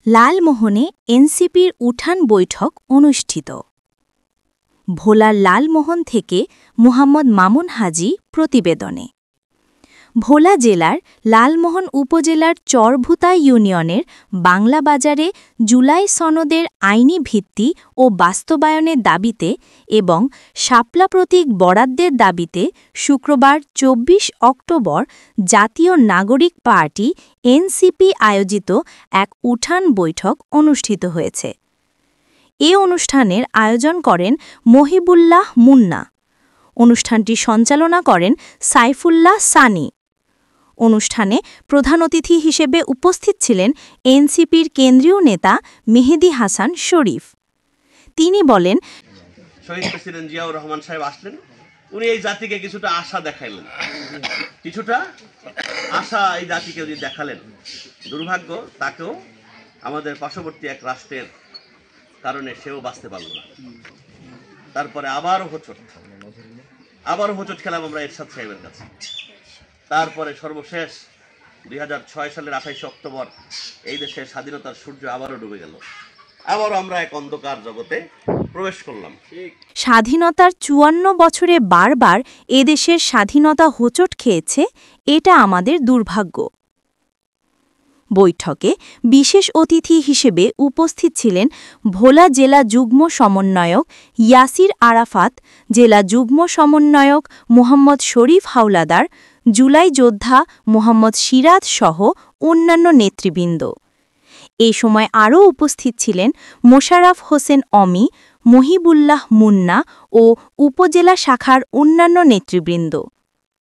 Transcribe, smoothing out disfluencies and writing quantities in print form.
লালমোহনে এনসিপির উঠান বৈঠক অনুষ্ঠিত। ভোলার লালমোহন থেকে মোহাম্মদ মামুন হাজি প্রতিবেদনে। ভোলা জেলার লালমোহন উপজেলার চরভুতা ইউনিয়নের বাংলা বাজারে জুলাই সনদের আইনি ভিত্তি ও বাস্তবায়নের দাবিতে এবং শাপলা প্রতীক বরাদ্দের দাবিতে শুক্রবার ২৪ অক্টোবর জাতীয় নাগরিক পার্টি এনসিপি আয়োজিত এক উঠান বৈঠক অনুষ্ঠিত হয়েছে। এ অনুষ্ঠানের আয়োজন করেন মহিবুল্লাহ মুন্না। অনুষ্ঠানটি সঞ্চালনা করেন সাইফুল্লাহ সানি। অনুষ্ঠানে প্রধান অতিথি হিসেবে উপস্থিত ছিলেন এনসিপির কেন্দ্রীয় নেতা মেহেদী হাসান শরীফ। তিনি বলেন, শহীদ প্রেসিডেন্ট জিয়াউর রহমান সাহেব আসলেন, উনি এই জাতিকে কিছুটা আশা দেখাইলেন, কিছুটা আশা এই জাতিকে উনি দেখালেন। দুর্ভাগ্য তাকেও আমাদের পার্শ্ববর্তী এক রাষ্ট্রের কারণে সেও বাঁচতে পারল না। তারপরে আবারও হোঁচট খেলাম আমরা এরশাদ সাহেবের কাছে। তারপরে সর্বশেষ ২০০৬ সালের ২৮ অক্টোবর এই দেশের স্বাধীনতার সূর্য আবারও ডুবে গেল। আবারও আমরা এক অন্ধকার জগতে প্রবেশ করলাম। স্বাধীনতার ৫৪ বছরে বারবার এদেশের স্বাধীনতা হোঁচট খেয়েছে, এটা আমাদের দুর্ভাগ্য। বৈঠকে বিশেষ অতিথি হিসেবে উপস্থিত ছিলেন ভোলা জেলা যুগ্ম সমন্বয়ক ইয়াসির আরাফাত, জেলা যুগ্ম সমন্বয়ক মোহাম্মদ শরীফ হাওলাদার, জুলাই যোদ্ধা মোহাম্মদ সিরাজ সহ অন্যান্য নেতৃবৃন্দ। এ সময় আরও উপস্থিত ছিলেন মোশাররফ হোসেন অমি, মহিবুল্লাহ মুন্না ও উপজেলা শাখার অন্যান্য নেতৃবৃন্দ।